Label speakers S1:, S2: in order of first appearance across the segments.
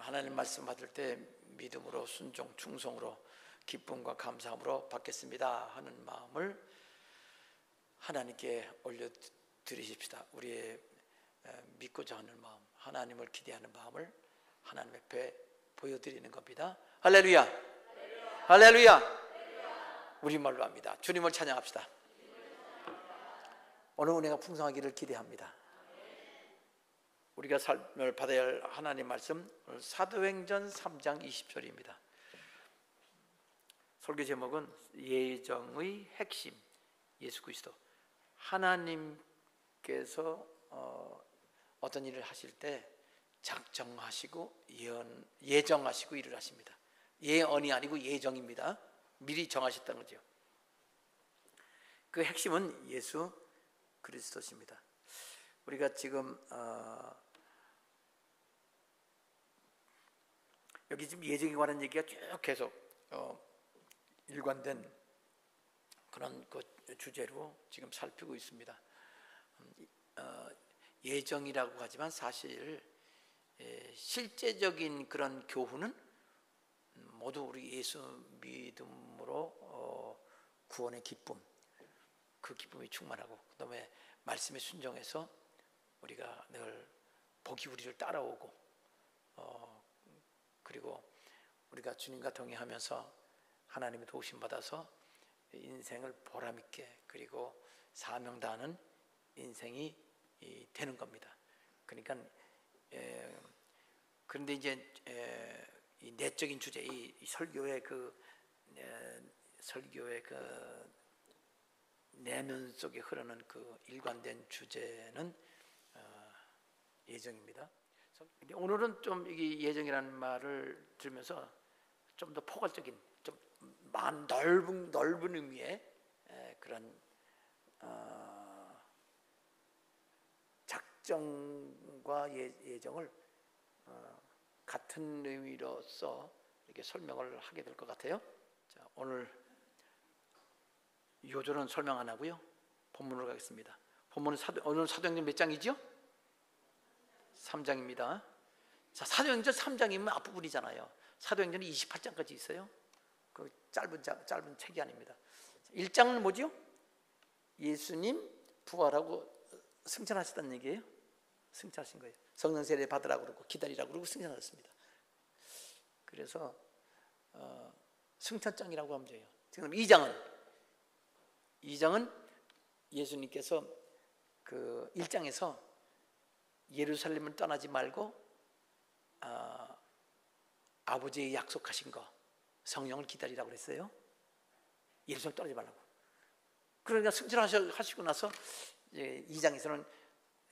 S1: 하나님 말씀 받을 때 믿음으로 순종 충성으로 기쁨과 감사함으로 받겠습니다 하는 마음을 하나님께 올려드리십시다. 우리의 믿고자 하는 마음, 하나님을 기대하는 마음을 하나님 앞에 보여드리는 겁니다. 할렐루야, 할렐루야, 할렐루야. 우리말로 합니다. 주님을 찬양합시다. 오늘 은혜가 풍성하기를 기대합니다. 우리가 삶을 받아야 할 하나님 말씀, 사도행전 3장 20절입니다. 설교 제목은 예정의 핵심, 예수 그리스도. 하나님께서 어떤 일을 하실 때 작정하시고 예정하시고 일을 하십니다. 예언이 아니고 예정입니다. 미리 정하셨다는 거죠. 그 핵심은 예수 그리스도십니다. 우리가 지금 여기 지금 예정에 관한 얘기가 쭉 계속 일관된 그런 그 주제로 지금 살피고 있습니다. 예정이라고 하지만 사실 실제적인 그런 교훈은 모두 우리 예수 믿음으로 구원의 기쁨, 그 기쁨이 충만하고 그다음에 말씀에 순종해서 우리가 늘 복이 우리를 따라오고 그리고 우리가 주님과 동행하면서 하나님의 도우심 받아서 인생을 보람있게 그리고 사명 다하는 인생이 되는 겁니다. 그러니까 그런데 이제 이 내적인 주제, 이 설교의 그 내면 속에 흐르는 그 일관된 주제는 예정입니다. 오늘은 좀 이 예정이라는 말을 들으면서 좀 더 포괄적인, 좀 넓은 의미의 그런 작정과 예정을 같은 의미로서 이렇게 설명을 하게 될 것 같아요. 자, 오늘 요절은 설명 안 하고요. 본문으로 가겠습니다. 본문은 오늘 사도행전 몇 장이죠? 3장입니다. 자, 사도행전 3장이면 앞부분이잖아요. 사도행전이 28장까지 있어요. 그 짧은 책이 아닙니다. 1장은 뭐죠? 예수님 부활하고 승천하셨다는 얘기예요. 승천하신 거예요. 성령 세례 받으라고 그러고 기다리라고 그러고 승천하셨습니다. 그래서 승천장이라고 하면 돼요. 지금 2장은 예수님께서 그 1장에서 예루살렘을 떠나지 말고 아버지의 약속하신 거 성령을 기다리라고 그랬어요. 예루살렘 떠나지 말라고. 그러니까 승천하시고 나서 2장에서는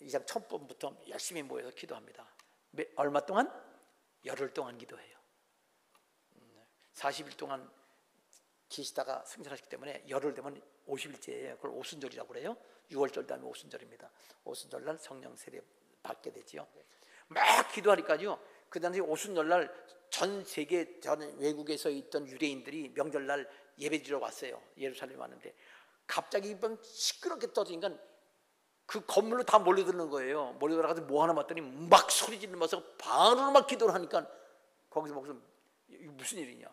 S1: 2장 첫 번부터 열심히 모여서 기도합니다. 얼마 동안? 열흘 동안 기도해요. 40일 동안 계시다가 승천하시기 때문에 열흘 되면 50일째예요. 그걸 오순절이라고 그래요. 6월절 다음에 오순절입니다. 오순절날 성령 세례 받게 되지요. 막 기도하니까요. 그 당시 오순절날 전 세계 전 외국에서 있던 유대인들이 명절날 예배드리러 왔어요. 예루살렘 왔는데 갑자기 시끄럽게 터지니까 그 건물로 다 몰려드는 거예요. 몰려들어가서 뭐 하나 봤더니 막 소리 지르면서 반으로 막 기도를 하니까 거기서 무슨 일이냐.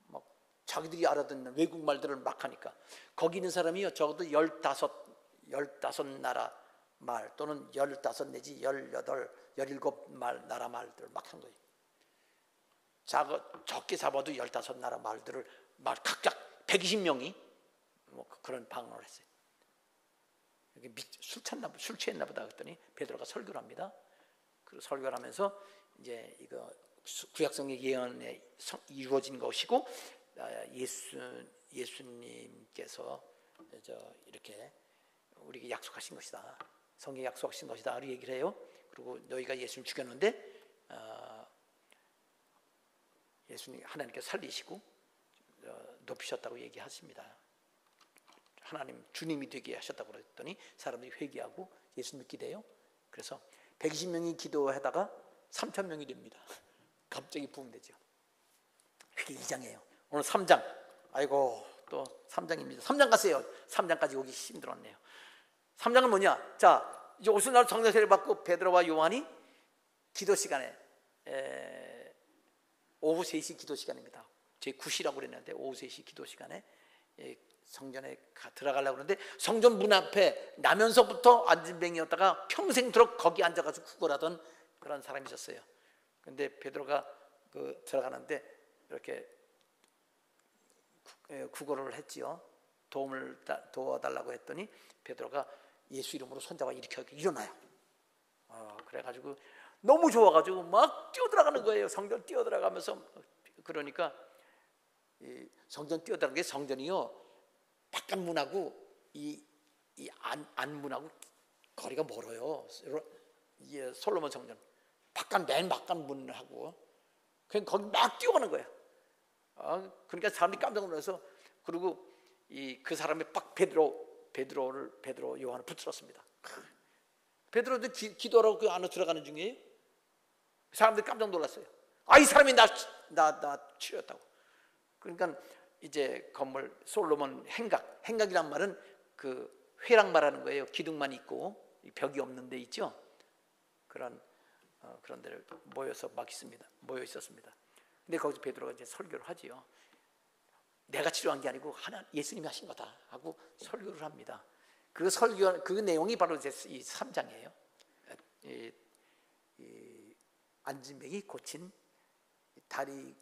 S1: 막 자기들이 알아듣는 외국 말들을 막 하니까 거기 있는 사람이요. 적어도 15 나라 말 또는 15 내지 18, 17 나라 말들을 막 한 거예요. 적게 잡아도 15 나라 말들을 막 각각 120명이 뭐 그런 방언을 했어요. 술 취했나 보다 그랬더니 베드로가 설교를 합니다. 그 설교를 하면서 이제 이거 구약성의 예언에 이루어진 것이고 예수님께서 이렇게 우리에게 약속하신 것이다. 성경에 약속하신 것이다. 그 얘기를 해요. 그리고 너희가 예수님 죽였는데 예수님 하나님께서 살리시고 높이셨다고 얘기하십니다. 하나님 주님이 되게 하셨다고 그랬더니 사람들이 회개하고 예수 믿게 돼요. 그래서 120명이 기도하다가 3,000명이 됩니다. 갑자기 부흥되죠. 그게 2장이에요. 오늘 3장. 아이고 또 3장입니다. 3장 갔어요. 3장까지 오기 힘들었네요. 3장은 뭐냐? 자, 이제 오순날 성령 세례 받고 베드로와 요한이 기도 시간에 오후 3시 기도 시간입니다. 제 9시라고 그랬는데 오후 3시 기도 시간에 성전에 들어가려고 그러는데 성전 문 앞에 나면서부터 안진뱅이였다가 평생도록 거기 앉아가지고 구걸하던 그런 사람이 있었어요. 근데 베드로가 들어가는데 이렇게 구걸을 했지요. 도와달라고 했더니 베드로가 예수 이름으로 손잡아 일어나요. 그래가지고 너무 좋아가지고 막 뛰어들어가는 거예요. 성전 뛰어들어가면서. 그러니까 이 성전 뛰어들어가는 게 성전이요, 바깥문하고 이 안문하고 거리가 멀어요. 솔로몬 성전 맨 바깥문하고 그냥 거기 막 뛰어가는 거예요. 그러니까 사람들이 깜짝 놀라서, 그리고 그 사람이 빡 베드로 요한을 붙들었습니다. 베드로도 기도하라고 그 안으로 들어가는 중이에요. 사람들이 깜짝 놀랐어요. 이 사람이 나 치료했다고. 그러니까 이제 건물 솔로몬 행각이란 말은 그 회랑 말하는 거예요. 기둥만 있고 벽이 없는 데 있죠. 그런 데를 모여 있었습니다. 근데 거기서 베드로가 이제 설교를 하지요. 내가 치료한 게 아니고 예수님이 하신 거다 하고 설교를 합니다. 그 내용이 바로 이제 이 3장이에요. 안진뱅이 고친 다리,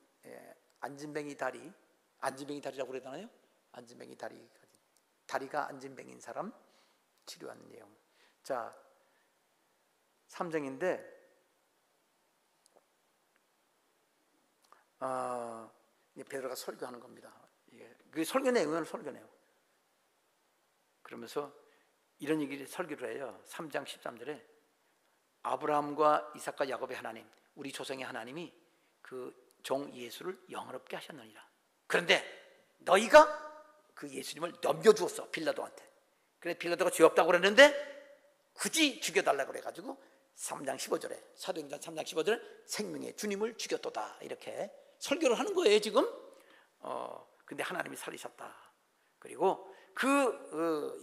S1: 안진뱅이 다리라고 그러잖아요. 안진뱅이 다리가 안진뱅인 사람 치료하는 내용. 자, 3장인데 베드로가 설교하는 겁니다. 그 설교 내용은 설교 내용. 그러면서 이런 얘기를 설교를 해요. 3장 13절에 아브라함과 이삭과 야곱의 하나님, 우리 조상의 하나님이 그 종 예수를 영화롭게 하셨느니라. 그런데 너희가 그 예수님을 넘겨주었어, 빌라도한테. 그래 빌라도가 죄 없다고 그랬는데 굳이 죽여달라고 그래가지고 3장 15절에 사도행전 3장 15절에 생명의 주님을 죽였도다, 이렇게 설교를 하는 거예요 지금. 근데 하나님이 살리셨다. 그리고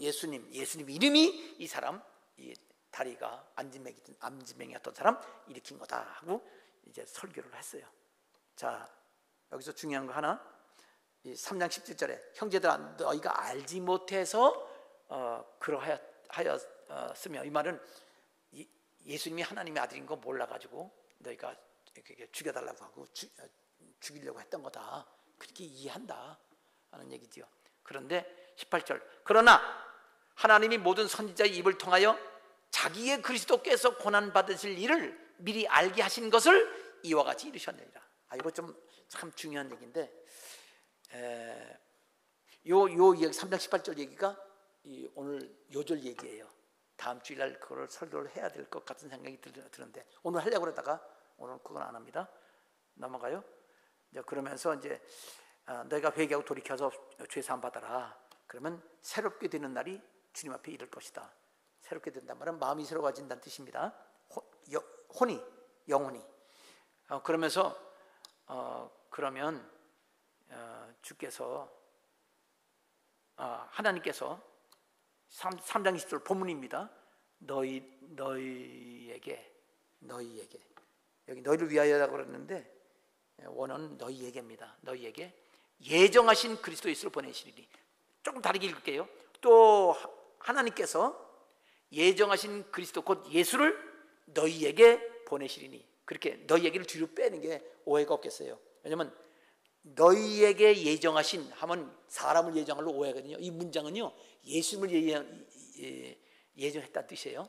S1: 예수님 이름이 이 사람, 이 다리가 안진뱅이였던 사람 일으킨 거다 하고 이제 설교를 했어요. 자, 여기서 중요한 거 하나, 이 3장 17절에 형제들아 너희가 알지 못해서 그러하였으며, 이 말은 예수님이 하나님의 아들인 거 몰라가지고 너희가 죽여달라고 하고 죽이려고 했던 거다, 그렇게 이해한다 하는 얘기죠. 그런데 18절, 그러나 하나님이 모든 선지자의 입을 통하여 자기의 그리스도께서 고난받으실 일을 미리 알게 하신 것을 이와 같이 이루셨느니라. 이거 좀 참 중요한 얘기인데, 요 얘기 3장 18절 얘기가 오늘 요절 얘기예요. 다음 주일날 그걸 설교를 해야 될 것 같은 생각이 드는데 오늘 하려고 그러다가 오늘 그건 안 합니다. 넘어가요. 이제 그러면서 이제 너희가 회개하고 돌이켜서 죄 사함 받아라. 그러면 새롭게 되는 날이 주님 앞에 이를 것이다. 새롭게 된단 말은 마음이 새로워진다는 뜻입니다. 영혼이. 그러면서 그러면 주께서 하나님께서 3장 20절 본문입니다. 너희에게 여기 너희를 위하여라고 그랬는데 원어는 너희에게입니다. 너희에게 예정하신 그리스도 예수를 보내시리니. 조금 다르게 읽을게요. 또 하나님께서 예정하신 그리스도 곧 예수를 너희에게 보내시리니. 그렇게 너희에게를 뒤로 빼는 게 오해가 없겠어요. 왜냐하면 너희에게 예정하신 하면 사람을 예정하려 오해하거든요. 이 문장은요 예수님을 예정했다는 뜻이에요.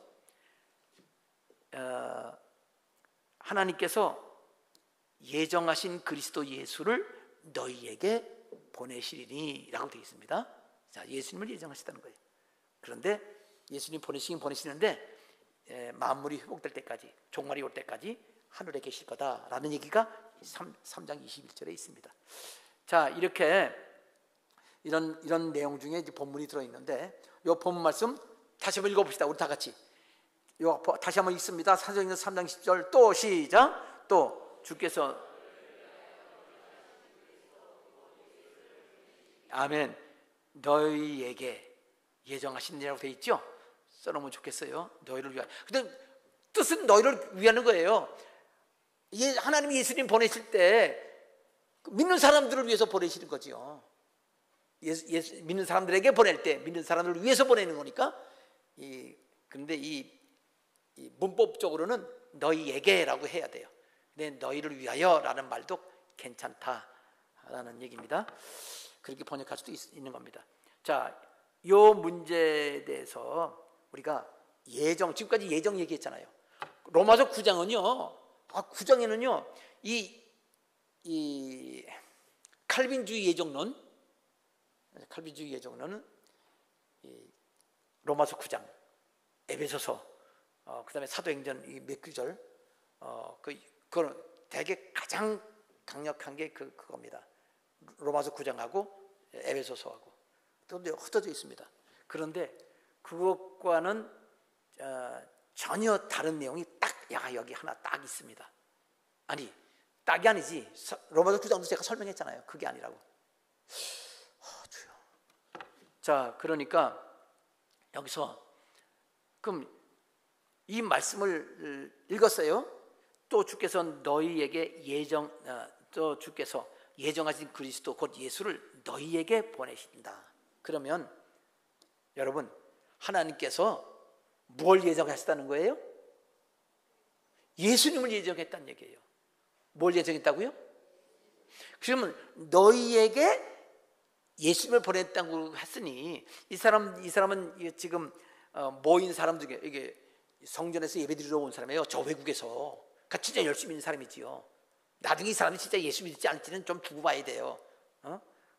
S1: 하나님께서 예정하신 그리스도 예수를 너희에게 보내시리니 라고 되어 있습니다. 자, 예수님을 예정하셨다는 거예요. 그런데 예수님 보내시는데 만물이 회복될 때까지, 종말이 올 때까지 하늘에 계실 거다라는 얘기가 3장 21절에 있습니다. 자, 이렇게 이런 내용 중에 이제 본문이 들어있는데 이 본문 말씀 다시 한번 읽어봅시다. 우리 다 같이. 다시 한번 읽습니다. 사도행전 3장 10절 또 시작. 또 주께서 아멘. 너희에게 예정하신이라고 되어 있죠. 써놓으면 좋겠어요. 너희를 위하여. 근데 뜻은 너희를 위하는 거예요. 하나님이 예수님 보내실 때 믿는 사람들을 위해서 보내시는 거지요. 믿는 사람들에게 보낼 때 믿는 사람들을 위해서 보내는 거니까. 그런데 이 문법적으로는 너희에게라고 해야 돼요. 근데 너희를 위하여라는 말도 괜찮다라는 얘기입니다. 그렇게 번역할 수도 있는 겁니다. 자, 요 문제에 대해서 우리가 지금까지 예정 얘기했잖아요. 로마서 9장은요, 9장에는요, 이 칼빈주의 예정론은 로마서 9장, 에베소서, 그다음에 사도행전 몇 구절, 그건 되게 가장 강력한 게 그겁니다. 로마서 9장하고 에베소서하고 또 흩어져 있습니다. 그런데 그것과는 전혀 다른 내용이 여기 하나 딱 있습니다. 아니, 딱이 아니지. 로마서 9장도 제가 설명했잖아요. 그게 아니라고. 주여. 자, 그러니까 여기서 그럼 이 말씀을 읽었어요. 또 주께서 너희에게 또 주께서 예정하신 그리스도 곧 예수를 너희에게 보내신다. 그러면 여러분, 하나님께서 뭘 예정하셨다는 거예요? 예수님을 예정했다는 얘기예요. 뭘 예정했다고요? 그러면 너희에게 예수님을 보냈다고 했으니 이 사람은 지금 모인 사람들 중에 이게 성전에서 예배드리러 온 사람이에요. 저 외국에서. 그러니까 진짜 열심히 있는 사람이지요. 나중에 이 사람이 진짜 예수 믿을지 않을지는 좀 두고 봐야 돼요.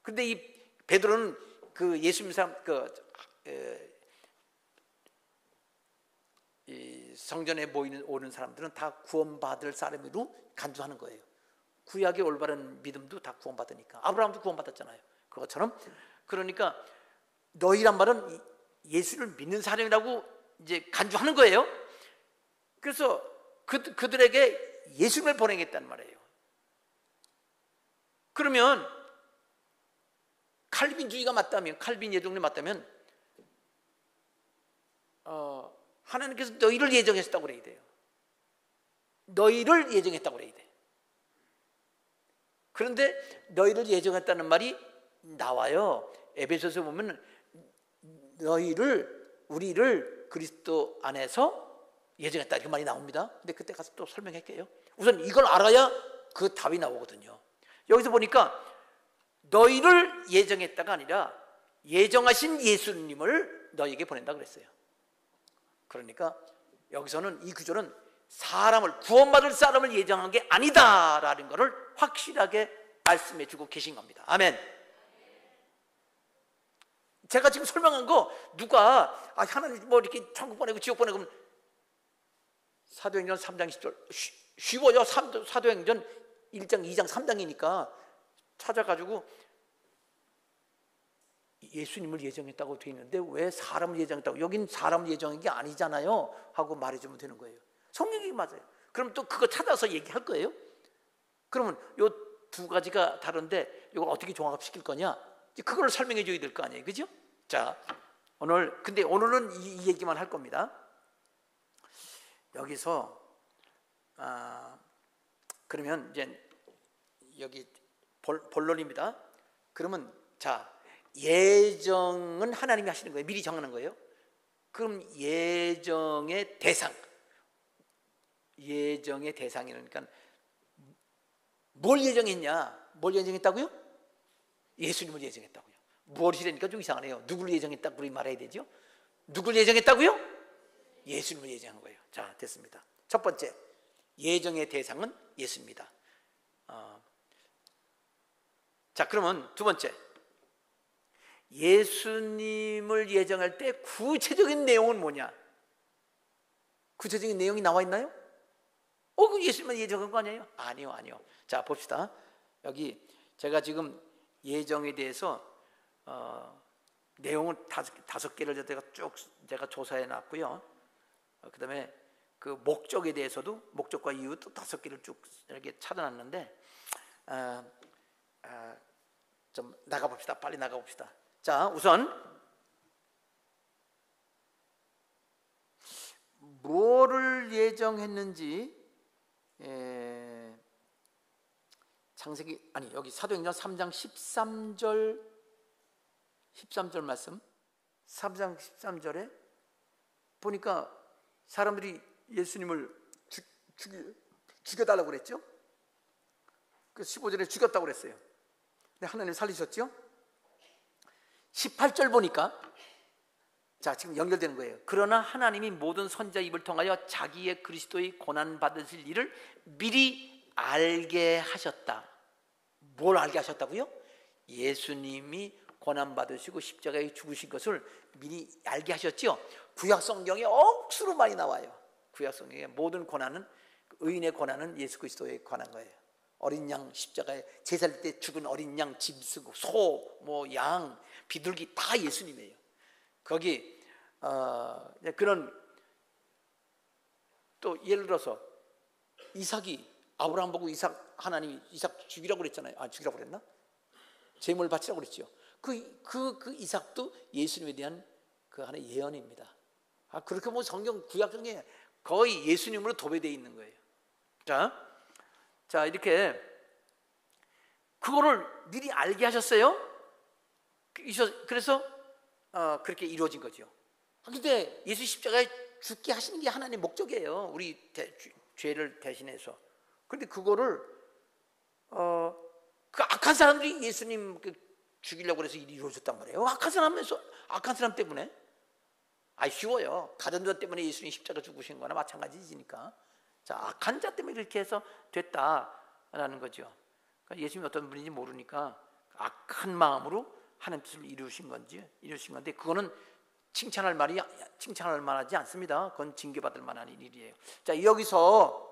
S1: 근데 이 베드로는 그 예수 믿는 사람 이 성전에 오는 사람들은 다 구원받을 사람으로 간주하는 거예요. 구약의 올바른 믿음도 다 구원받으니까. 아브라함도 구원받았잖아요. 그것처럼. 그러니까 너희란 말은 예수를 믿는 사람이라고 이제 간주하는 거예요. 그래서 그들에게 예수를 보내겠다는 말이에요. 그러면 칼빈주의가 맞다면, 칼빈 예정론이 맞다면 하나님께서 너희를 예정했다고 그래야 돼요. 너희를 예정했다고 그래야 돼. 그런데 너희를 예정했다는 말이 나와요. 에베소서 보면 우리를 그리스도 안에서 예정했다 이렇게 말이 나옵니다. 근데 그때 가서 또 설명할게요. 우선 이걸 알아야 그 답이 나오거든요. 여기서 보니까 너희를 예정했다가 아니라 예정하신 예수님을 너희에게 보낸다 그랬어요. 그러니까 여기서는 이 구절은 구원받을 사람을 예정한 게 아니다라는 것을 확실하게 말씀해 주고 계신 겁니다. 아멘. 제가 지금 설명한 거 누가 하나님 뭐 이렇게 천국 보내고 지옥 보내고 그러면 사도행전 3장 10절 쉬워요. 사도행전 1장 2장 3장이니까 찾아가지고 예수님을 예정했다고 되어 있는데 왜 사람을 예정했다고, 여긴 사람 예정한 게 아니잖아요 하고 말해주면 되는 거예요. 성경이 맞아요. 그럼 또 그거 찾아서 얘기할 거예요. 그러면 요 두 가지가 다른데 이걸 어떻게 종합시킬 거냐, 그걸 설명해 줘야 될 거 아니에요. 그죠? 자, 근데 오늘은 이 얘기만 할 겁니다. 여기서 그러면 이제 여기 본론입니다. 그러면 자, 예정은 하나님이 하시는 거예요. 미리 정하는 거예요. 그럼 예정의 대상이니까 뭘 예정했냐? 뭘 예정했다고요? 예수님을 예정했다고요. 무엇이라니까 좀 이상하네요. 누구를 예정했다고 그렇게 말해야 되죠? 누구를 예정했다고요? 예수님을 예정한 거예요. 자, 됐습니다. 첫 번째, 예정의 대상은 예수입니다. 자, 그러면 두 번째, 예수님을 예정할 때 구체적인 내용은 뭐냐? 구체적인 내용이 나와 있나요? 그 예수님만 예정한 거 아니에요? 아니요. 자, 봅시다. 여기 제가 지금 예정에 대해서 내용을 다섯 개를 제가 조사해 놨고요. 그다음에 그 목적에 대해서도 목적과 이유도 5개를 쭉 이렇게 찾아놨는데 좀 나가봅시다. 빨리 나가봅시다. 자, 우선 뭐를 예정했는지 창세기 아니 여기 사도행전 3장 13절 말씀 3장 13절에 보니까 사람들이 예수님을 죽여달라고 그랬죠. 그 15절에 죽였다고 그랬어요. 근데 하나님 살리셨죠. 18절 보니까 자 지금 연결되는 거예요. 그러나 하나님이 모든 선지자 입을 통하여 자기의 그리스도의 고난 받으실 일을 미리 알게 하셨다. 뭘 알게 하셨다고요? 예수님이 고난 받으시고 십자가에 죽으신 것을 미리 알게 하셨죠. 구약 성경에 억수로 많이 나와요. 구약 성경의 모든 고난은 의인의 고난은 예수 그리스도에 관한 거예요. 어린 양 십자가에 제사할 때 죽은 어린 양 짐승, 소, 양, 비둘기 다 예수님이에요. 거기 그런 또 예를 들어서 이삭이 아브라함 보고 하나님이 이삭 죽이라고 그랬잖아요. 죽이라고 그랬나? 제물 바치라고 그랬죠. 그 이삭도 예수님에 대한 그 하나의 예언입니다. 그렇게 성경 구약 중에 거의 예수님으로 도배되어 있는 거예요. 자 이렇게 그거를 미리 알게 하셨어요. 그래서 그렇게 이루어진 거죠. 그런데 예수 십자가에 죽게 하시는 게 하나님의 목적이에요. 우리 죄를 대신해서. 그런데 그거를 그 악한 사람들이 예수님 죽이려고 해서 일이 이루어졌단 말이에요. 악한 사람 때문에. 쉬워요. 가전자 때문에 예수님 십자가 죽으신 거나 마찬가지니까. 자, 악한 자 때문에 이렇게 해서 됐다라는 거죠. 그러니까 예수님이 어떤 분인지 모르니까 악한 마음으로 하나님 뜻을 이루신 건데 그거는 칭찬할 만하지 않습니다. 그건 징계받을 만한 일이에요. 자, 여기서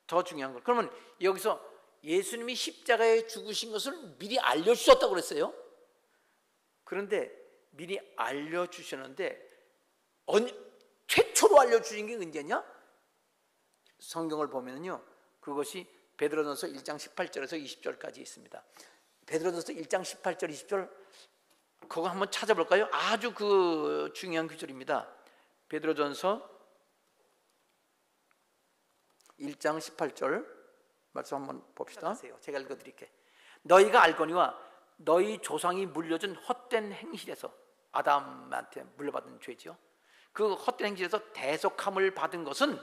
S1: 더 중요한 거. 그러면 여기서 예수님이 십자가에 죽으신 것을 미리 알려주셨다고 그랬어요. 그런데 미리 알려주셨는데 최초로 알려주신 게 언제냐? 성경을 보면요, 그것이 베드로전서 1장 18절에서 20절까지 있습니다. 베드로전서 1장 18절 20절 그거 한번 찾아볼까요? 아주 중요한 구절입니다. 베드로전서 1장 18절 말씀 한번 봅시다. 제가 읽어드릴게요. 너희가 알거니와 너희 조상이 물려준 헛된 행실에서 아담한테 물려받은 죄죠. 그 헛된 행실에서 대속함을 받은 것은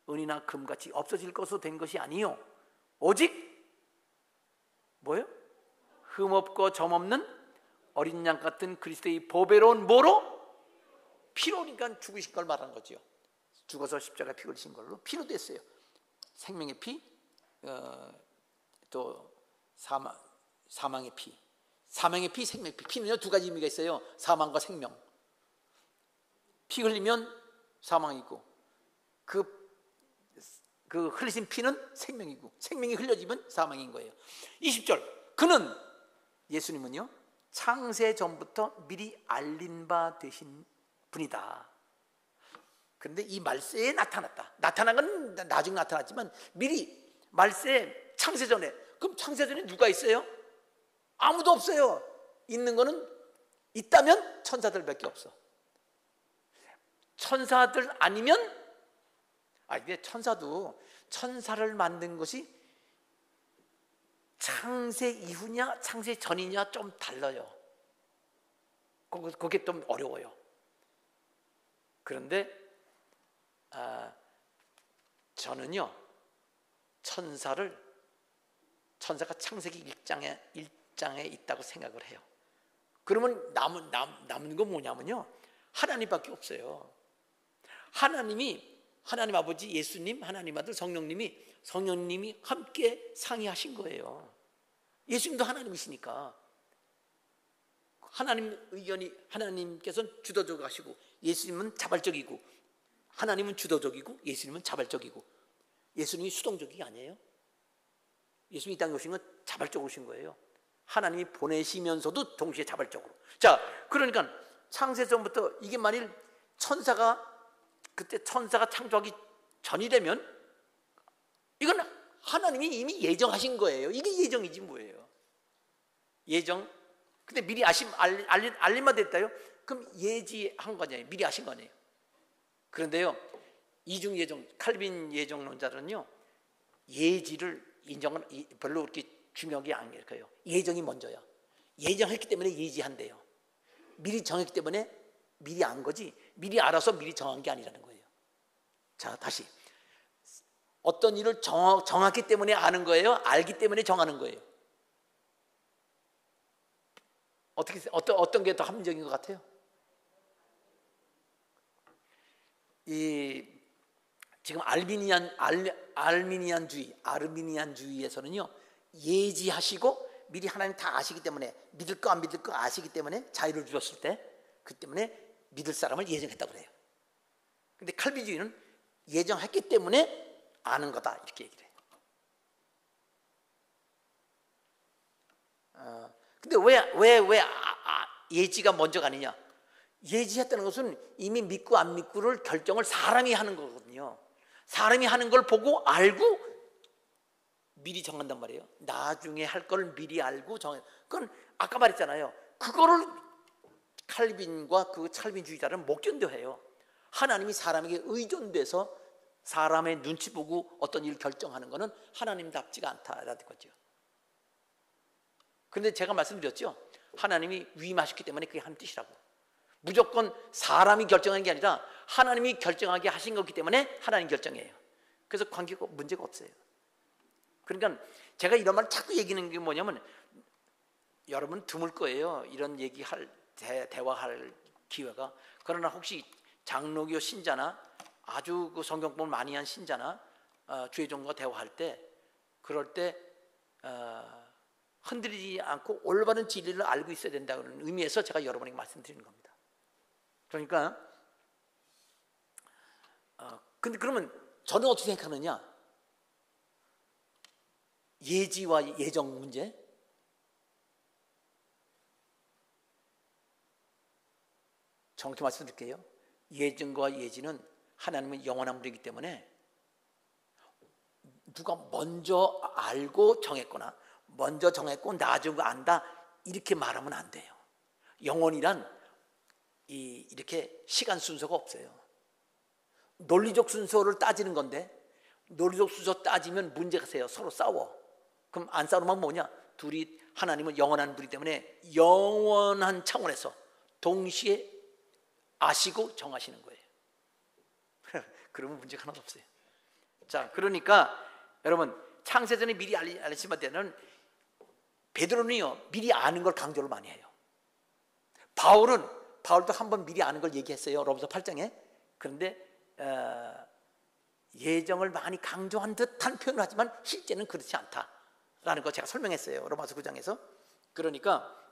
S1: 은이나 금같이 없어질 것으로 된 것이 아니요 오직 뭐예요? 흠없고 점없는 어린 양 같은 그리스도의 보배로운 뭐로? 피로. 그러니까 죽으신 걸 말하는 거죠. 죽어서 십자가에 피 흘리신 걸로 피로 됐어요. 생명의 피, 또 사망의 피. 사망의 피, 생명의 피. 피는요 두 가지 의미가 있어요. 사망과 생명. 피 흘리면 사망이고 그 흘리신 피는 생명이고 생명이 흘려지면 사망인 거예요. 20절 그는 예수님은요 창세 전부터 미리 알린 바 되신 분이다. 그런데 이 말세에 나타난 건 나중에 나타났지만 미리 말세 창세 전에. 그럼 창세 전에 누가 있어요? 아무도 없어요. 있는 거는 있다면 천사들밖에 없어. 천사들 아니면 이게 천사를 만든 것이 창세 이후냐 창세 전이냐 좀 달라요. 그게 좀 어려워요. 그런데 저는요 천사가 창세기 1장에 있다고 생각을 해요. 그러면 남은 건 뭐냐면요 하나님밖에 없어요. 하나님 아버지 예수님, 하나님 아들 성령님이 함께 상의하신 거예요. 예수님도 하나님이시니까 하나님 의견이 하나님께서는 주도적 하시고 예수님은 자발적이고 하나님은 주도적이고 예수님은 자발적이고 예수님이 수동적이 아니에요. 예수님이 이 땅에 오신 건 자발적으로 오신 거예요. 하나님이 보내시면서도 동시에 자발적으로. 자, 그러니까 창세 전부터 이게 만일 그때 천사가 창조하기 전이라면 이건 하나님이 이미 예정하신 거예요. 이게 예정이지 뭐예요. 예정. 근데 미리 알림만 됐다요? 그럼 예지한 거잖아요. 미리 아신 거 아니에요. 그런데요 이중 예정 칼빈 예정론자들은요 예지를 인정은 별로 그렇게 중요한 게 아니에요. 예정이 먼저야. 예정했기 때문에 예지한대요. 미리 정했기 때문에 미리 안 거지, 미리 알아서 미리 정한 게 아니라는 거예요. 자, 다시. 어떤 일을 정했기 때문에 아는 거예요? 알기 때문에 정하는 거예요? 어떤 게 더 합리적인 것 같아요? 지금 아르미니안주의에서는요, 예지하시고 미리 하나님 다 아시기 때문에, 믿을 거 안 믿을 거 아시기 때문에 자유를 주셨을 때, 그 때문에 믿을 사람을 예정했다고 그래요. 근데 칼빈주의는 예정했기 때문에 아는 거다, 이렇게 얘기를 해요. 근데 왜 예지가 먼저 가느냐? 예지했다는 것은 이미 믿고 안 믿고를 결정을 사람이 하는 거거든요. 사람이 하는 걸 보고 알고 미리 정한단 말이에요. 나중에 할 걸 미리 알고 정해. 그건 아까 말했잖아요. 그거를 칼빈과 그 찰빈주의자는 못 견뎌해요. 하나님이 사람에게 의존돼서 사람의 눈치 보고 어떤 일을 결정하는 것은 하나님답지가 않다라는 거죠. 그런데 제가 말씀드렸죠. 하나님이 위임하셨기 때문에 그게 하나님 뜻이라고. 무조건 사람이 결정한 게 아니라 하나님이 결정하게 하신 거기 때문에 하나님 결정이에요. 그래서 관계가 문제가 없어요. 그러니까 제가 이런 말 자꾸 얘기하는 게 뭐냐면, 여러분 드물 거예요, 이런 얘기할 대화할 기회가. 그러나 혹시 장로교 신자나 아주 그 성경공부를 많이 한 신자나 주의종과 대화할 때, 그럴 때 흔들리지 않고 올바른 진리를 알고 있어야 된다는 의미에서 제가 여러분에게 말씀드리는 겁니다. 그러니까 근데 그러면 저는 어떻게 생각하느냐? 예지와 예정 문제? 정확히 말씀드릴게요. 예정과 예지는 하나님은 영원한 분이기 때문에 누가 먼저 알고 정했거나 먼저 정했고 나중에 안다, 이렇게 말하면 안 돼요. 영원이란 이렇게 시간 순서가 없어요. 논리적 순서를 따지는 건데, 논리적 순서 따지면 문제가 생겨요. 서로 싸워. 그럼 안 싸우면 뭐냐? 둘이, 하나님은 영원한 분이기 때문에 영원한 차원에서 동시에 아시고 정하시는 거예요. 그러면 문제가 하나도 없어요. 자, 그러니까 여러분, 창세전에 미리 알리신 때는 베드로는요, 미리 아는 걸 강조를 많이 해요. 바울도 한번 미리 아는 걸 얘기했어요, 로마서 8장에. 그런데 예정을 많이 강조한 듯한 표현을 하지만 실제는 그렇지 않다라는 거 제가 설명했어요, 로마서 9장에서. 그러니까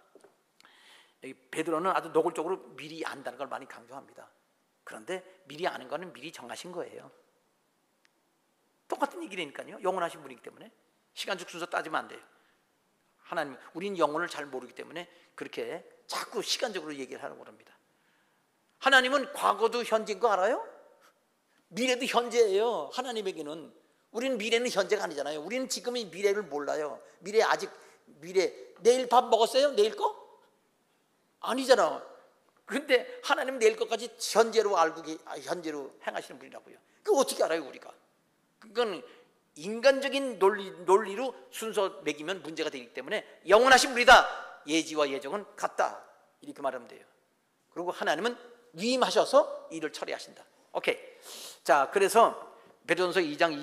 S1: 베드로는 아주 노골적으로 미리 안다는 걸 많이 강조합니다. 그런데 미리 아는 거는 미리 정하신 거예요. 똑같은 얘기라니까요. 영원하신 분이기 때문에 시간적 순서 따지면 안 돼요. 하나님, 우리는 영혼을 잘 모르기 때문에 그렇게 자꾸 시간적으로 얘기를 하려고 합니다. 하나님은 과거도 현재인 거 알아요? 미래도 현재예요. 하나님에게는. 우리는 미래는 현재가 아니잖아요. 우리는 지금의 미래를 몰라요. 미래, 내일 밥 먹었어요? 내일 거? 아니잖아. 근데 하나님 내일 것까지 현재로 현재로 행하시는 분이라고요. 그거 어떻게 알아요, 우리가? 그건 인간적인 논리로 순서 매기면 문제가 되기 때문에 영원하신 분이다. 예지와 예정은 같다. 이렇게 말하면 돼요. 그리고 하나님은 위임하셔서 일을 처리하신다. 오케이. 자, 그래서 베드로전서 2장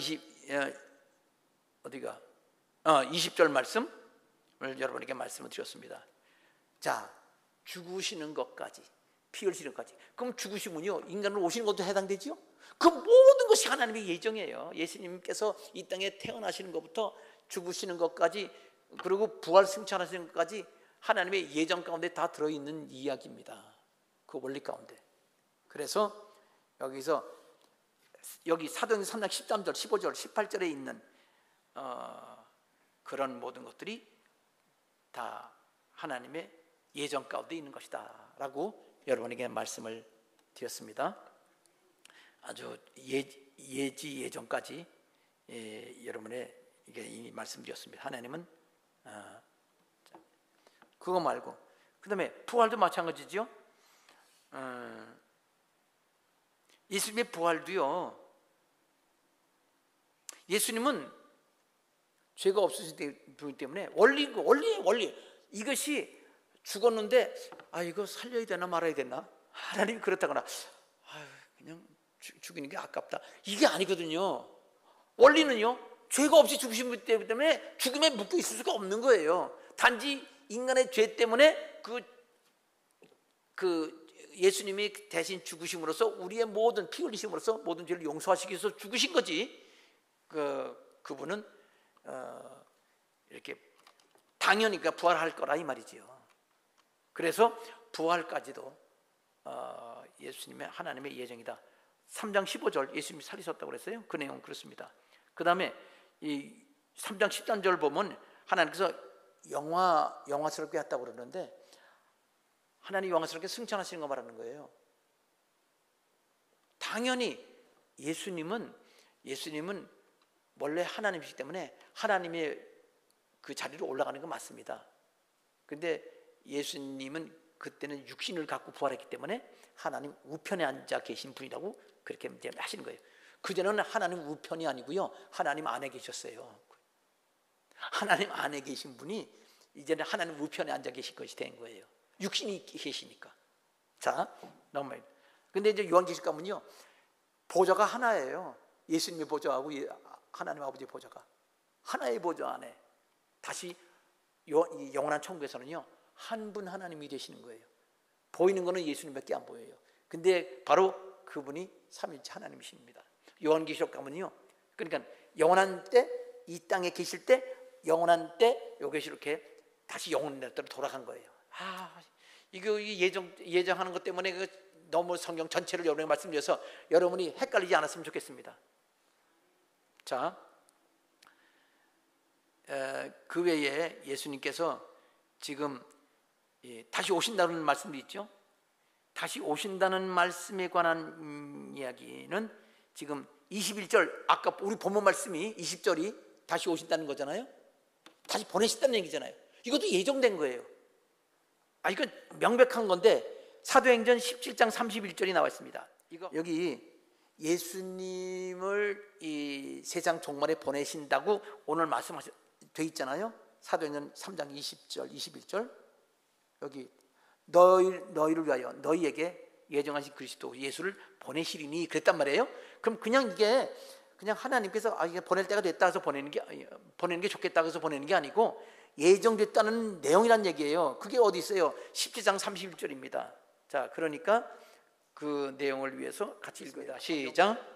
S1: 20절 말씀을 여러분에게 말씀을 드렸습니다. 자, 죽으시는 것까지, 피 흘리시는 것까지. 그럼 죽으시면요, 인간으로 오시는 것도 해당되지요? 그 모든 것이 하나님의 예정이에요. 예수님께서 이 땅에 태어나시는 것부터 죽으시는 것까지, 그리고 부활 승천하시는 것까지 하나님의 예정 가운데 다 들어있는 이야기입니다. 그 원리 가운데. 그래서 여기 사도행전 3장 13절, 15절, 18절에 있는 그런 모든 것들이 다 하나님의 예정 가운데 있는 것이다 라고 여러분에게 말씀을 드렸습니다. 아주 예지 예정까지 여러분의 이미 말씀드렸습니다. 하나님은 그거 말고, 그 다음에 부활도 마찬가지죠. 예수님의 부활도요, 예수님은 죄가 없으신 분 때문에 원리 이것이 죽었는데 이거 살려야 되나 말아야 되나, 하나님이 그렇다거나 그냥 죽이는 게 아깝다, 이게 아니거든요. 원리는요, 죄가 없이 죽으신 분 때문에 죽음에 묶여 있을 수가 없는 거예요. 단지 인간의 죄 때문에 그 예수님이 대신 죽으심으로써 우리의 모든 피 흘리심으로써 모든 죄를 용서하시기 위해서 죽으신 거지, 그분은 이렇게 당연히 부활할 거라 이 말이지요. 그래서 부활까지도 예수님의 하나님의 예정이다. 3장 15절 예수님이 살리셨다고 그랬어요. 그 내용은 그렇습니다. 그 다음에 이 3장 13절 보면 하나님께서 영화스럽게 했다고 그러는데, 하나님 영화스럽게 승천하시는 거 말하는 거예요. 당연히 예수님은 원래 하나님이시기 때문에 하나님의 그 자리로 올라가는 건 맞습니다. 근데 예수님은 그때는 육신을 갖고 부활했기 때문에 하나님 우편에 앉아 계신 분이라고 그렇게 이제 하시는 거예요. 그전에는 하나님 우편이 아니고요, 하나님 안에 계셨어요. 하나님 안에 계신 분이 이제는 하나님 우편에 앉아 계실 것이 된 거예요. 육신이 계시니까. 자, 넘어요. 근데 이제 요한계시록 가면요, 보좌가 하나예요. 예수님의 보좌하고 하나님 아버지의 보좌가 하나의 보좌 안에, 다시 이 영원한 천국에서는요, 한 분 하나님이 되시는 거예요. 보이는 거는 예수님밖에 안 보여요. 근데 바로 그분이 삼위일체 하나님이십니다. 요한계시록 가면요, 그러니까 영원한 때, 이 땅에 계실 때, 영원한 때 요것이 이렇게 다시 영원한 때로 돌아간 거예요. 이거 예정하는 것 때문에 너무 성경 전체를 여러분에게 말씀드려서 여러분이 헷갈리지 않았으면 좋겠습니다. 자, 그 외에 예수님께서 지금 다시 오신다는 말씀도 있죠. 다시 오신다는 말씀에 관한 이야기는 지금 21절, 아까 우리 본문 말씀이 20절이 다시 오신다는 거잖아요. 다시 보내신다는 얘기잖아요. 이것도 예정된 거예요. 이건 명백한 건데, 사도행전 17장 31절이 나와 있습니다. 여기 예수님을 이 세상 종말에 보내신다고 오늘 돼 있잖아요. 사도행전 3장 20절 21절, 여기 너희를 위하여 너희에게 예정하신 그리스도 예수를 보내시리니 그랬단 말이에요. 그럼 그냥 이게 그냥 하나님께서 이게 보낼 때가 됐다 해서 보내는 게 좋겠다 해서 보내는 게 아니고 예정됐다는 내용이란 얘기예요. 그게 어디 있어요? 17장 31절입니다. 자, 그러니까 그 내용을 위해서 같이 읽어요. 시작.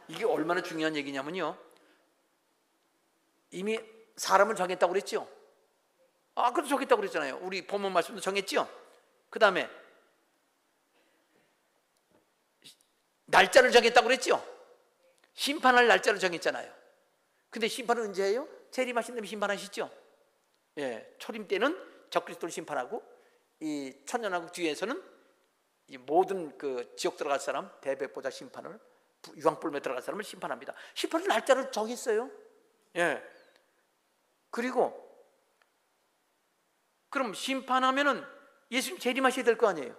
S1: 이게 얼마나 중요한 얘기냐면요, 이미 사람을 정했다고 그랬죠. 그래도 정했다고 그랬잖아요. 우리 본문 말씀도 정했죠. 그 다음에 날짜를 정했다고 그랬죠. 심판할 날짜를 정했잖아요. 근데 심판은 언제예요? 재림하신 다음에 심판하시죠. 초림 때는 적그리스도를 심판하고, 이 천년왕국 뒤에서는 이 모든 그 지옥 들어갈 사람, 대백보자 심판을, 유황불매 들어갈 사람을 심판합니다. 심판할 날짜를 정했어요. 그리고 그럼 심판하면은 예수님 재림하셔야 될 거 아니에요.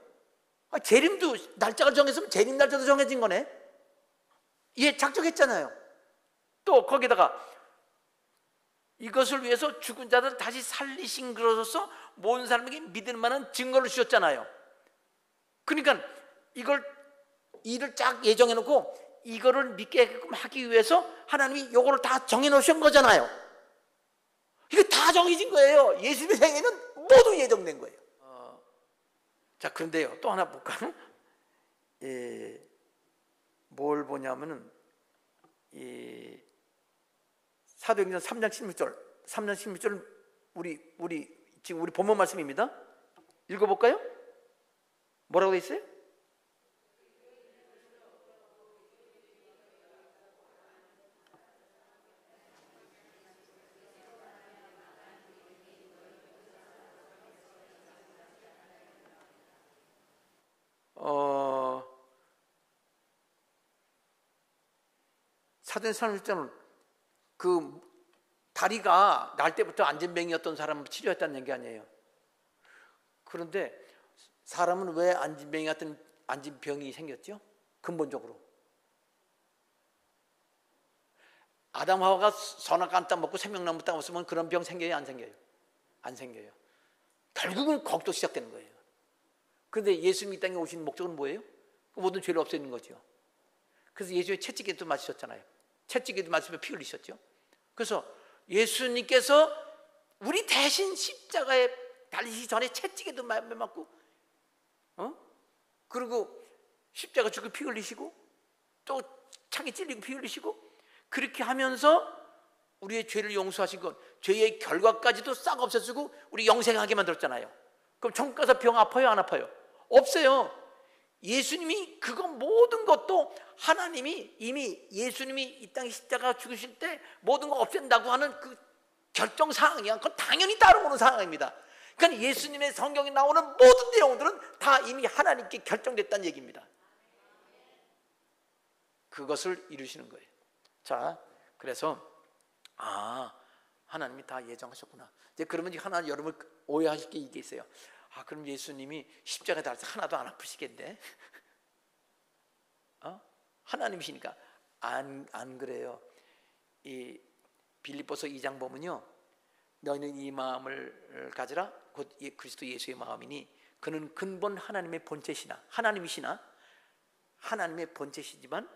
S1: 재림도 날짜가 정했으면 재림 날짜도 정해진 거네. 작정했잖아요. 또 거기다가 이것을 위해서 죽은 자들 다시 살리신 그로서 모든 사람에게 믿을 만한 증거를 주셨잖아요. 그러니까 일을 쫙 예정해 놓고 이거를 믿게끔 하기 위해서 하나님이 이거를 다 정해 놓으신 거잖아요. 이거 다 정해진 거예요. 예수님의 생애는 모두 예정된 거예요. 자, 그런데요, 또 하나 볼까요? 뭘 보냐면은 사도행전 3장 16절 우리 지금 우리 본문 말씀입니다. 읽어볼까요? 뭐라고 돼 있어요? 사도행전 3장 16절은 다리가 날 때부터 안진병이었던 사람을 치료했다는 얘기 아니에요. 그런데 사람은 왜 안진병이 생겼죠? 근본적으로 아담 하와가 선악과 안 따먹고 생명나무 따먹었으면 그런 병 생겨요? 안 생겨요? 안 생겨요. 결국은 거기서 시작되는 거예요. 그런데 예수님이 이 땅에 오신 목적은 뭐예요? 모든 죄를 없애는 거죠. 그래서 예수님이 채찍에도 맞으셨잖아요. 채찍에도 맞으면 피 흘리셨죠. 그래서 예수님께서 우리 대신 십자가에 달리시기 전에 채찍에도 맞고 그리고 십자가 죽고 피 흘리시고 또 창에 찔리고 피 흘리시고 그렇게 하면서 우리의 죄를 용서하신 것, 죄의 결과까지도 싹 없애주고 우리 영생하게 만들었잖아요. 그럼 천국 가서 병 아파요? 안 아파요? 없어요. 예수님이 그거 모든 것도 하나님이 이미 예수님이 이 땅에 십자가 죽으실 때 모든 거 없앤다고 하는 그 결정사항이야. 그건 당연히 따라오는 상황입니다. 그러니까 예수님의 성경에 나오는 모든 내용들은 다 이미 하나님께 결정됐다는 얘기입니다. 그것을 이루시는 거예요. 자, 그래서 하나님이 다 예정하셨구나. 이제 그러면 하나 여러분 오해하실 게 이게 있어요. 그럼 예수님이 십자가에 달아서 하나도 안 아프시겠네? 하나님이시니까 안 그래요. 이 빌립보서 2장 보면요, 너희는 이 마음을 가지라 곧 그리스도 예수의 마음이니 그는 근본 하나님의 본체시나 하나님이시나 하나님의 본체시지만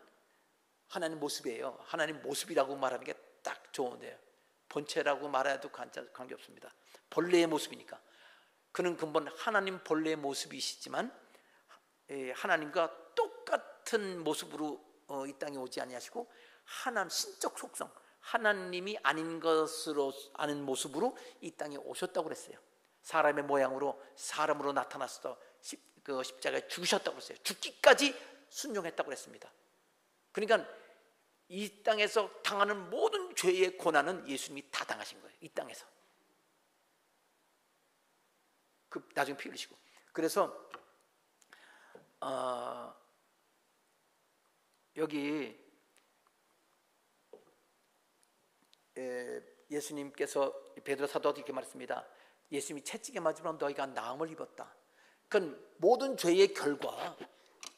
S1: 하나님 모습이에요. 하나님 모습이라고 말하는 게 딱 좋은데요. 본체라고 말해도 관계없습니다. 본래의 모습이니까. 그는 근본 하나님 본래의 모습이시지만 하나님과 똑같은 모습으로 이 땅에 오지 아니하시고 하나님 신적 속성 하나님이 아닌 것으로 아는 모습으로 이 땅에 오셨다고 그랬어요. 사람의 모양으로 사람으로 나타나서 십자가에 죽으셨다고 그랬어요. 죽기까지 순종했다고 그랬습니다. 그러니까 이 땅에서 당하는 모든 죄의 고난은 예수님이 다 당하신 거예요. 이 땅에서. 나중에 피 흘리시고. 그래서 여기 예수님께서 베드로 사도가 이렇게 말했습니다. 예수님이 채찍에 맞으면 너희가 나음을 입었다. 그건 모든 죄의 결과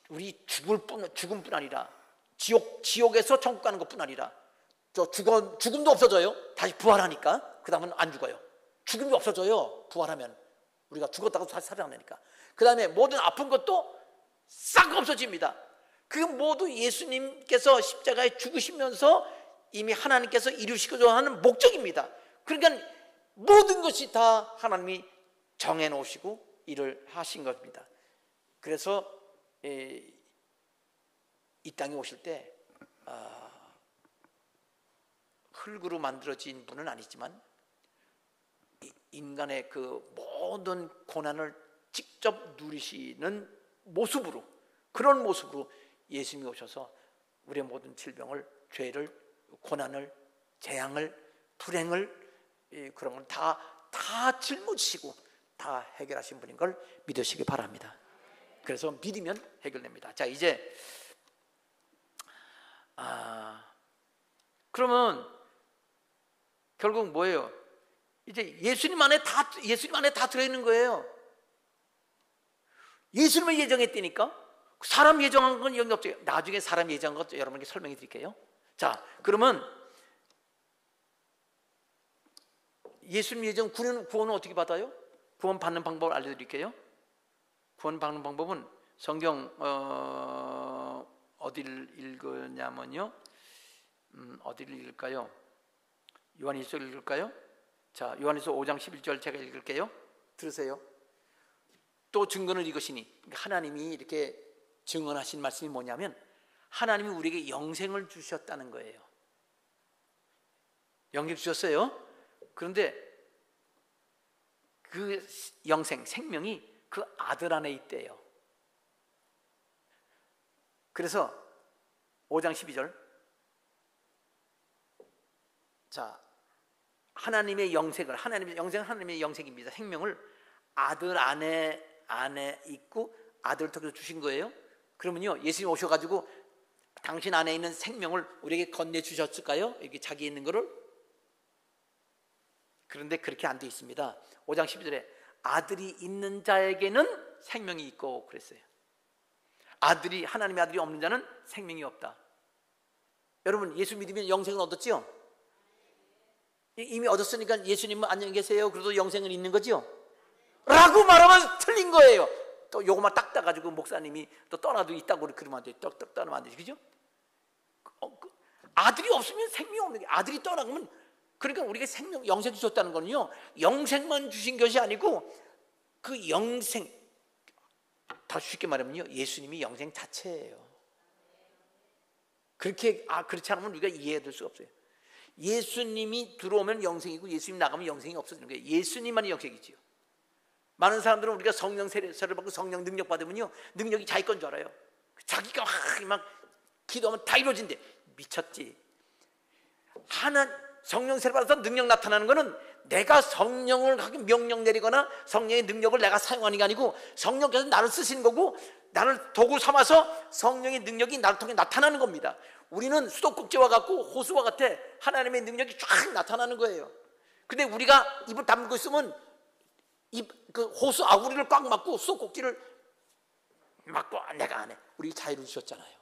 S1: 우리 죽음뿐 아니라 지옥에서 천국 가는 것뿐 아니라 죽음도 없어져요. 다시 부활하니까. 그 다음은 안 죽어요. 죽음이 없어져요. 부활하면. 우리가 죽었다고 다시 살아나니까. 그 다음에 모든 아픈 것도 싹 없어집니다. 그 모두 예수님께서 십자가에 죽으시면서 이미 하나님께서 이루시고자 하는 목적입니다. 그러니까 모든 것이 다 하나님이 정해놓으시고 일을 하신 겁니다. 그래서 이 땅에 오실 때 흙으로 만들어진 분은 아니지만 인간의 그 모든 고난을 직접 누리시는 모습으로, 그런 모습으로 예수님이 오셔서 우리의 모든 질병을, 죄를, 고난을, 재앙을, 불행을, 그런 걸 다 짊어지시고 다 해결하신 분인 걸 믿으시기 바랍니다. 그래서 믿으면 해결됩니다. 자, 이제 그러면 결국 뭐예요? 이제 예수님 안에 다 들어있는 거예요. 예수님을 예정했다니까. 사람 예정한 건 여기 없어요. 나중에 사람 예정한 것 여러분에게 설명해 드릴게요. 자, 그러면 예수님 예정 구원은 어떻게 받아요? 구원 받는 방법을 알려드릴게요. 구원 받는 방법은 성경 어디를 읽으냐면요. 어디를 읽을까요? 요한일서를 읽을까요? 자, 요한일서 5장 11절 제가 읽을게요. 들으세요. 또 증거는 이것이니, 하나님이 이렇게 증언하신 말씀이 뭐냐면 하나님이 우리에게 영생을 주셨다는 거예요. 영생 주셨어요. 그런데 그 영생, 생명이 그 아들 안에 있대요. 그래서 5장 12절, 자, 하나님의 영생은 하나님의 영생입니다. 생명을 아들 안에 있고 아들을 통해서 주신 거예요. 그러면요, 예수님 오셔가지고 당신 안에 있는 생명을 우리에게 건네주셨을까요? 여기 자기 있는 거를? 그런데 그렇게 안 돼 있습니다. 5장 12절에 아들이 있는 자에게는 생명이 있고 그랬어요. 아들이, 하나님의 아들이 없는 자는 생명이 없다. 여러분, 예수 믿으면 영생을 얻었지요? 이미 얻었으니까 예수님은 안녕히 계세요 그래도 영생은 있는 거지요? 라고 말하면 틀린 거예요. 또 요것만 딱 따가지고 목사님이 또 떠나도 있다고 그러면 안 돼. 떡 떠나면 안 되지, 그죠? 아들이 없으면 생명이 없는 게, 아들이 떠나가면, 그러니까 우리가 생명, 영생 주셨다는 거는요, 영생만 주신 것이 아니고 그 영생, 더 쉽게 말하면요, 예수님이 영생 자체예요. 그렇지 않으면 우리가 이해될 수 없어요. 예수님이 들어오면 영생이고 예수님 나가면 영생이 없어지는 거예요. 예수님만이 영생이지요. 많은 사람들은 우리가 성령 세례를 받고 성령 능력 받으면요, 능력이 자기 건 줄 알아요. 자기가 막 기도하면 다 이루어진대. 미쳤지. 성령 세례 받아서 능력 나타나는 거는 내가 성령을 명령 내리거나 성령의 능력을 내가 사용하는 게 아니고 성령께서 나를 쓰시는 거고 나를 도구 삼아서 성령의 능력이 나를 통해 나타나는 겁니다. 우리는 수도꼭지와 같고 호수와 같아 하나님의 능력이 쫙 나타나는 거예요. 근데 우리가 입을 다물고 있으면 그 호수 아구리를 꽉 막고 수도꼭지를 막고 내가 안 해. 우리 자유를 주셨잖아요.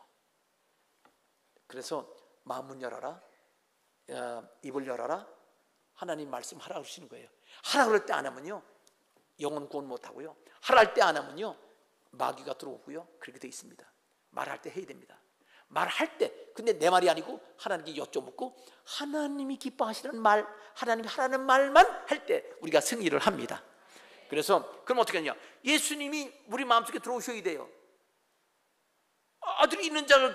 S1: 그래서 마음문 열어라, 입을 열어라, 하나님 말씀하라 그러시는 거예요. 하라 그럴 때 안 하면요, 영혼 구원 못하고요, 하라 할 때 안 하면요, 마귀가 들어오고요. 그렇게 돼 있습니다. 말할 때 해야 됩니다. 말할 때, 근데 내 말이 아니고 하나님께 여쭤묻고 하나님이 기뻐하시는 말, 하나님이 하라는 말만 할 때 우리가 승리를 합니다. 그래서 그럼 어떻게 하냐, 예수님이 우리 마음속에 들어오셔야 돼요. 아들이 있는 자가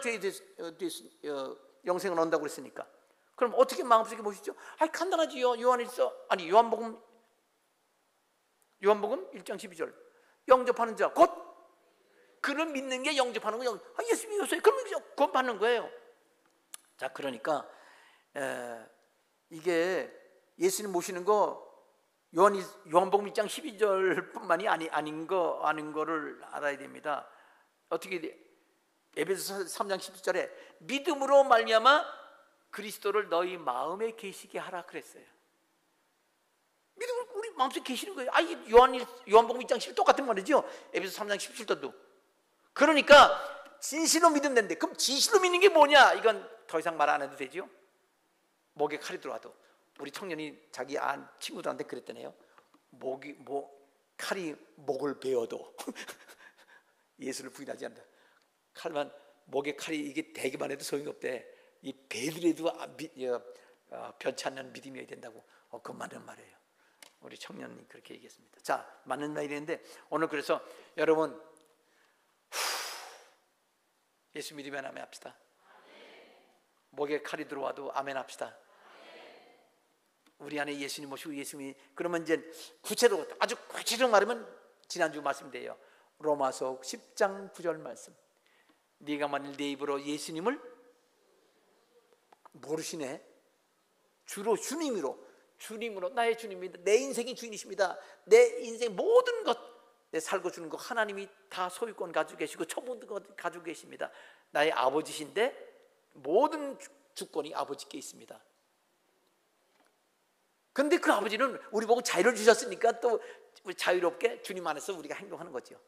S1: 영생을 얻는다고 그랬으니까. 그럼 어떻게 마음속에 모시죠? 간단하지요. 요한복음 1장 12절, 영접하는 자 곧 그를 믿는 게 영접하는 거예요. 예수님이 오셨어요. 그러면 구원받는 거예요. 자, 그러니까 이게 예수님 모시는 거 요한복음 1장 12절뿐만이 아닌 거를 알아야 됩니다. 어떻게 돼? 에베소서 3장 17절에 믿음으로 말미암아 그리스도를 너희 마음에 계시게 하라 그랬어요. 믿음을 우리 마음속에 계시는 거예요. 요한복음 1장 10 똑같은 말이죠. 에베소 3장 17절도. 그러니까 진실로 믿으면 되는데, 그럼 진실로 믿는 게 뭐냐? 이건 더 이상 말 안 해도 되죠. 목에 칼이 들어와도, 우리 청년이 자기 친구들한테 그랬더네요. 칼이 목을 베어도 예수를 부인하지 않는다. 목에 칼이 이게 대기만 해도 소용이 없대. 이 베드레도 변치 않는 믿음이어야 된다고. 그건 맞는 말이에요. 우리 청년이 그렇게 얘기했습니다. 자, 맞는 말이랬는데 오늘 그래서 여러분, 예수 믿으면 아멘 합시다. 목에 칼이 들어와도 아멘 합시다. 우리 안에 예수님 모시고 예수님이, 그러면 이제 구체로, 아주 구체적으로 말하면 지난주 말씀인데요, 로마서 10장 9절 말씀. 네가 만일 네 입으로 예수님을 모르시네, 주님으로 나의 주님입니다, 내 인생의 주인이십니다, 내 인생 모든 것, 내 살고 주는 것 하나님이 다 소유권 가지고 계시고 처분도 가지고 계십니다. 나의 아버지신데 모든 주권이 아버지께 있습니다. 그런데 그 아버지는 우리 보고 자유를 주셨으니까 또 자유롭게 주님 안에서 우리가 행동하는 거죠.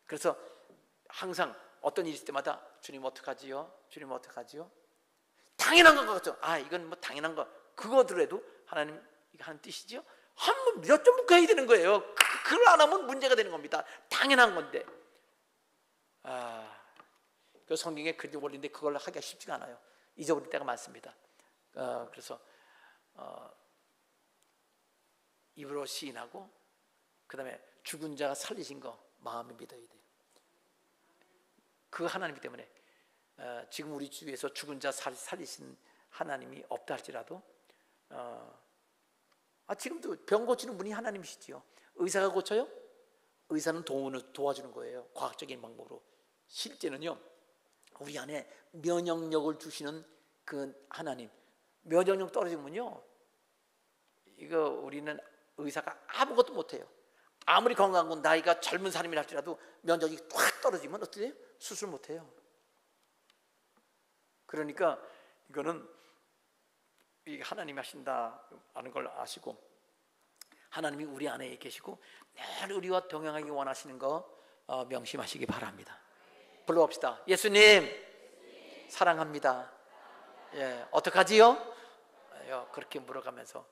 S1: 그래서 항상 어떤 일이 있을 때마다 주님 어떡하지요? 주님 어떡하지요? 당연한 것 같죠. 이건 뭐 당연한 거, 그거더라도 하나님 이거 하는 뜻이지요? 한번 여쭤보고 해야 되는 거예요. 그걸 안 하면 문제가 되는 겁니다. 당연한 건데. 그 성경에 그렇게 올리는데 그걸 하기가 쉽지가 않아요. 잊어버릴 때가 많습니다. 그래서 입으로 시인하고, 그 다음에 죽은 자가 살리신 거 마음에 믿어야 돼요. 그 하나님 때문에 지금 우리 주위에서 죽은 자 살리신 하나님이 없다 할지라도 지금도 병 고치는 분이 하나님이시지요. 의사가 고쳐요? 의사는 도와주는 거예요. 과학적인 방법으로. 실제는요, 우리 안에 면역력을 주시는 그 하나님, 면역력 떨어지면요, 이거 우리는 의사가 아무것도 못해요. 아무리 건강한 건, 나이가 젊은 사람이라 할지라도 면역이 확 떨어지면 어떻게 해요? 수술 못해요. 그러니까 이거는 하나님이 하신다는 걸 아시고, 하나님이 우리 안에 계시고 늘 우리와 동행하기 원하시는 거 명심하시기 바랍니다. 불러봅시다. 예수님 사랑합니다. 예, 어떡하지요? 그렇게 물어가면서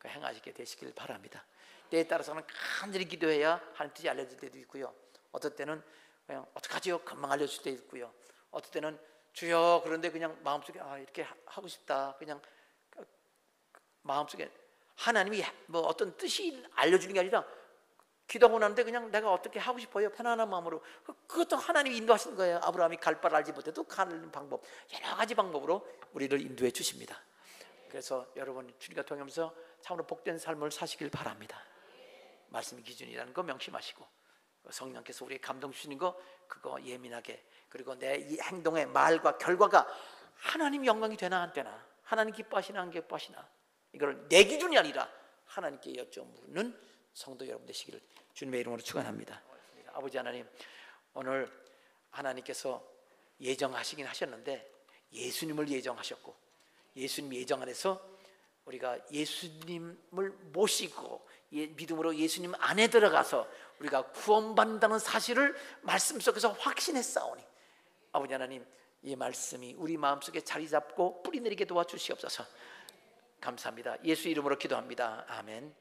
S1: 행하시게 되시길 바랍니다. 때에 따라서는 간절히 기도해야 하나님 뜻이 알려질 때도 있고요. 어떨 때는 그냥 어떡하지요? 금방 알려줄 때도 있고요. 어떨 때는 주여 그런데 그냥 마음속에 이렇게 하고 싶다. 그냥 마음속에 하나님이 뭐 어떤 뜻이 알려주는 게 아니라 기도하고 나는데 그냥 내가 어떻게 하고 싶어요. 편안한 마음으로. 그것도 하나님이 인도하시는 거예요. 아브라함이 갈 바를 알지 못해도 가는 방법, 여러 가지 방법으로 우리를 인도해 주십니다. 그래서 여러분 주님과 동행하면서 참으로 복된 삶을 사시길 바랍니다. 말씀이 기준이라는 거 명심하시고 성령께서 우리에게 감동 주시는 거 그거 예민하게, 그리고 내 이 행동의 말과 결과가 하나님 영광이 되나 안 되나, 하나님 기뻐하시나 안 기뻐하시나, 이걸 내 기준이 아니라 하나님께 여쭤보는 성도 여러분 되시기를 주님의 이름으로 축원합니다. 아버지 하나님, 오늘 하나님께서 예정하시긴 하셨는데 예수님을 예정하셨고 예수님 예정 안에서 우리가 예수님을 모시고 믿음으로 예수님 안에 들어가서 우리가 구원받는다는 사실을 말씀 속에서 확신했사오니 아버지 하나님, 이 말씀이 우리 마음속에 자리 잡고 뿌리 내리게 도와주시옵소서. 감사합니다. 예수 이름으로 기도합니다. 아멘.